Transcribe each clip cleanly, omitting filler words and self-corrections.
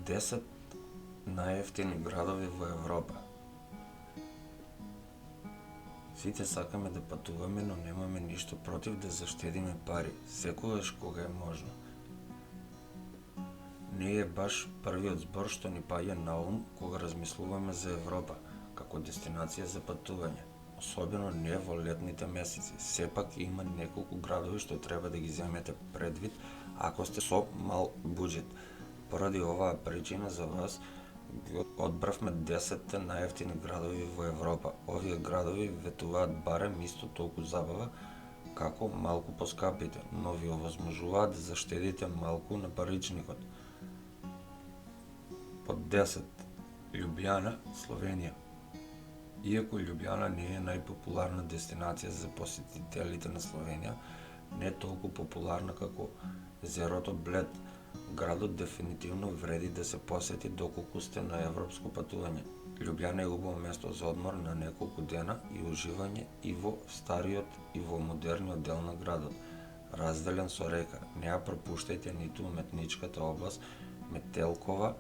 10 најевтини градови во Европа. Сите сакаме да патуваме, но немаме ништо против да заштедиме пари, секогаш кога е можно. Не е баш првиот збор што ни паѓа на ум кога размислуваме за Европа, како дестинација за патување, особено не во летните месеци. Сепак има неколку градови што треба да ги земете предвид ако сте со мал буџет. Поради оваа причина за вас ги одбравме 10 најевтини градови во Европа. Овие градови ветуваат барем исто толку забава како малку поскапите, но ви овозможуваат да заштедите малку на паричникот. Под 10. Љубљана, Словенија. Иако Љубљана не е најпопуларна дестинација за посетителите на Словенија, не е толку популарна како езерото Блед. Градот дефинитивно вреди да се посети доколку сте на европско патување. Љубљана е убаво место за одмор на неколку дена и уживање и во стариот и во модерниот дел на градот, разделен со река. Не ја пропуштајте ниту уметничката област Метелкова.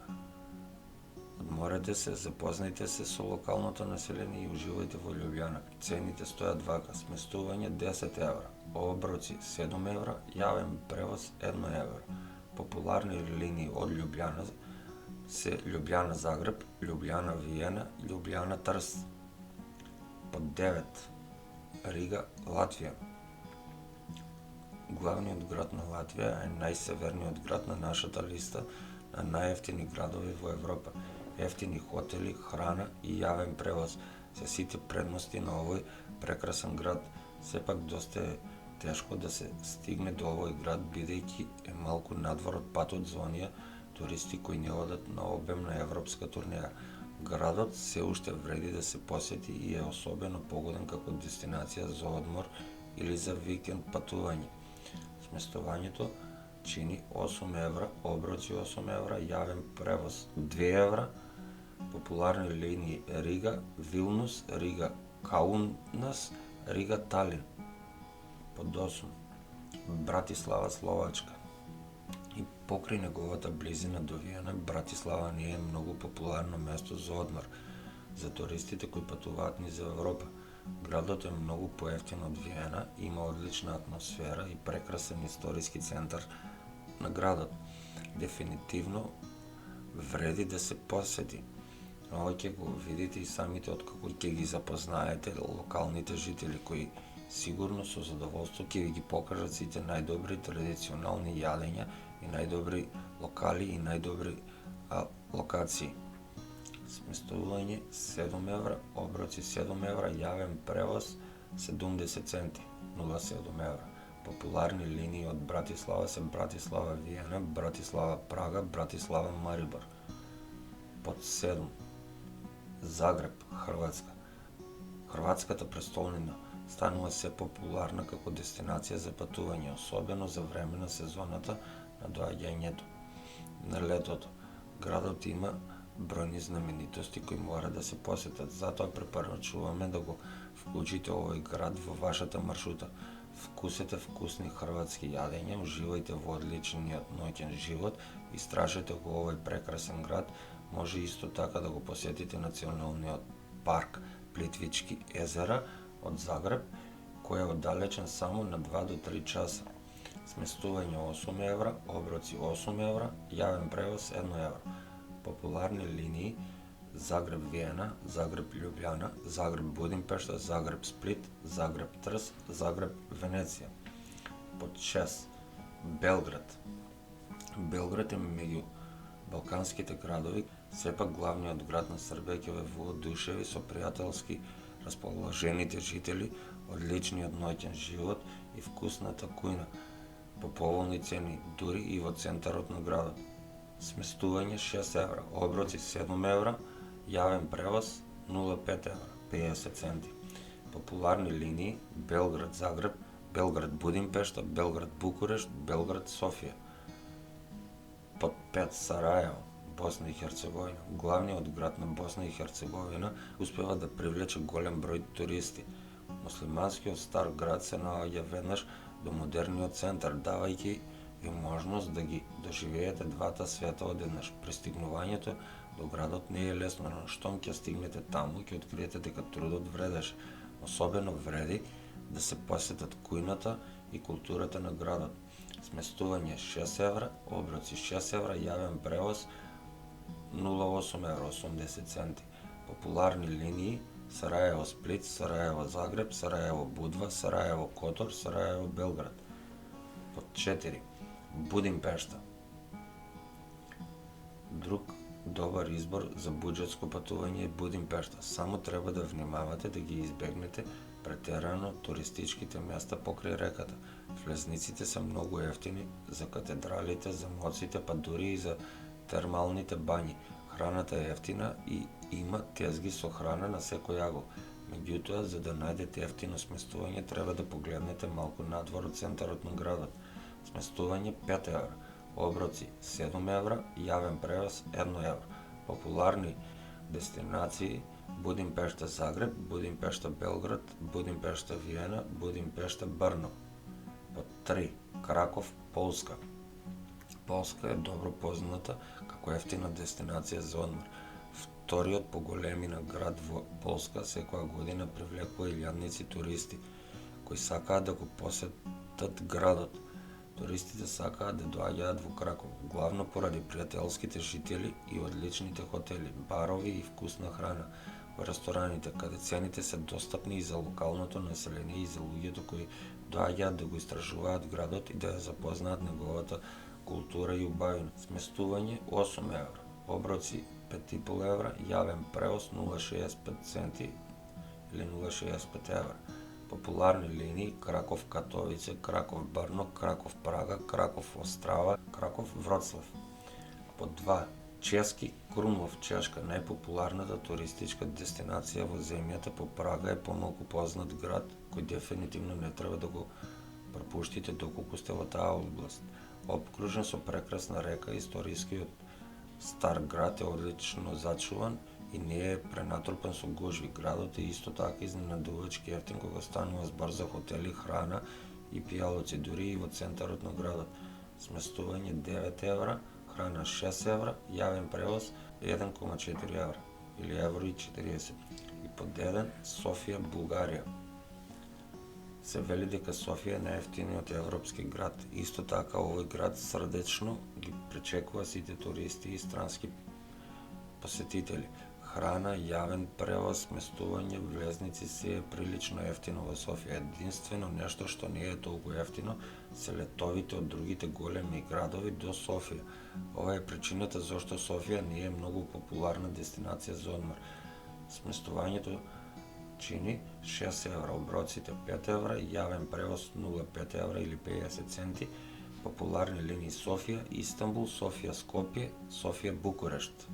Одморете се, запознајте се со локалното население и уживајте во Љубљана. Цените стојат вака: сместување 10 евра, оброци 7 евра, јавен превоз 1 евро. Популарни линии од Љубљана се Љубљана-Загреб, Љубљана-Виена, Љубљана-Трст. Под 9. Рига, Латвија. Главниот град на Латвија е најсеверниот град на нашата листа на најевтини градови во Европа. Ефтини хотели, храна и јавен превоз се сите предности на овој прекрасен град. Сепак доста е тешко да се стигне до овој град, бидејќи е малку надвор од патот за оние туристи кои не одат на обемна европска турнеја. Градот се уште вреди да се посети и е особено погоден како дестинација за одмор или за викенд патување. Сместувањето чини 8 евра, оброци 8 евра, јавен превоз 2 евра. Популарни линии Рига, Вилнус, Рига, Каунас, Рига, Талин. Под 8. Братислава, Словачка. И покрај неговата близина до Виена, Братислава не е многу популарно место за одмор за туристите кои патуваат низ Европа. Градот е многу поевтин од Виена, има одлична атмосфера и прекрасен историски центар на градот. Дефинитивно вреди да се посети. Ова ќе го видите и самите откако ќе ги запознаете локалните жители кои сигурно со задоволство ќе ви ги покажат сите најдобри традиционални јадења и најдобри локали и најдобри локации. Сместување 7 евра, оброци 7 евра, јавен превоз 70 центи, 0,7 евра. Популарни линии од Братислава се Братислава Виена, Братислава Прага, Братислава Марибор. Под 7. Загреб, Хрватска. Хрватската престолнина станува се популарна како дестинација за патување, особено за време на сезоната на доаѓањето на летото. Градот има бројни знаменитости кои мора да се посетат, затоа препорачуваме да го вклучите овој град во вашата маршрута. Вкусете вкусни хрватски јадења, уживајте во одличниот ноќен живот, истражете го овој прекрасен град. Може исто така да го посетите националниот парк Плитвички езера од Загреб, кој е оддалечен само на 2 до 3 часа. Сместување 8 евра, оброци 8 евра, јавен превоз 1 евро. Популарни линии Загреб Виена, Загреб Љубљана, Загреб Будимпешта, Загреб Сплит, Загреб Трст, Загреб Венеција. Под 6. Белград. Белград е меѓу балканските градови, сепак главниот град на Србија ќе ве воодушеви со пријателски расположените жители, одличниот ноќен живот и вкусната кујна по поволни цени, дури и во центарот на градот. Сместување 6 евра, оброци 7 евра, јавен превоз 0,5 евра, 50 центи. Популарни линии Белград-Загреб, Белград-Будимпешта, Белград-Букурешт, Белград-Софија. Под 5. Сараево, Босна и Херцеговина. Главниот град на Босна и Херцеговина успева да привлече голем број туристи. Муслиманскиот стар град се наоѓа веднаш до модерниот центар, давајќи и можност да ги доживеете двата света одеднаш. Пристигнувањето до градот не е лесно, но штом ќе стигнете таму, ќе откриете дека трудот вредеше. Особено вреди да се посетат кујната и културата на градот. Сместување 6 евра, оброци 6 евра, јавен превоз 0,8 евра 80 центи. Популарни линии Сарајево Сплит, Сарајево Загреб, Сарајево Будва, Сарајево Котор, Сарајево Белград. Под 4. Будимпешта. Друг добар избор за буџетско патување е Будимпешта. Само треба да внимавате да ги избегнете претерано туристичките места покрај реката. Влезниците се многу ефтини за катедралите, за моците, па дури и за термалните бањи. Храната е ефтина и има тезги со храна на секој агол. Меѓутоа, за да најдете ефтино сместување, треба да погледнете малку надвор од центарот на градот. Сместување 5 евра, оброци 7 евра, јавен превоз 1 евро. Популарни дестинации Будимпешта Загреб, Будимпешта Белград, Будимпешта Виена, Будимпешта Брно. Под 3. Краков, Полска. Полска е добро позната како ефтина дестинација за одмор. Вториот по големина град во Полска секоја година привлекува илјадници туристи кои сакаат да го посетат градот. Туристите сакаат да доаѓаат во Краков, главно поради пријателските жители и одличните хотели, барови и вкусна храна во рестораните, каде цените се достапни и за локалното население и за луѓето кои доаѓаат да го истражуваат градот и да ја запознаат неговата култура и убавина. Сместување 8 евра, оброци 5,5 евра, јавен превоз 0,65 центи или 0,65 евра. Популарни линии Краков Катовице, Краков Брно, Краков Прага, Краков Острава, Краков Вроцлав. Под 2. Чески Крумлов, Чешка, најпопуларната туристичка дестинација во земјата по Прага е помалку познат град кој дефинитивно не треба да го пропуштите доколку сте во таа област. Обкружен со прекрасна река, историскиот стар град е одлично зачуван и не е пренатрупан со гужви. Градот е исто така изненадувачки ефтин кога станува збор за хотели, храна и пијалоци, дури и во центарот на градот. Сместување 9 евра, храна 6 евра, јавен превоз 1,4 евра или евро и 40. И под 1. Софија, Бугарија. Се вели дека Софија е најефтиниот европски град. Исто така овој град срдечно ги пречекува сите туристи и странски посетители. Храна, јавен превоз, сместување, влезници се е прилично ефтино во Софија. Единствено нешто што не е толку ефтино се летовите од другите големи градови до Софија. Ова е причината зашто Софија не е многу популарна дестинација за одмор. Сместувањето чини 6 евра, оброците 5 евра, јавен превоз 0,5 евра или 50 центи. Популарни линии Софија, Истанбул, Софија Скопје, Софија Букурешт.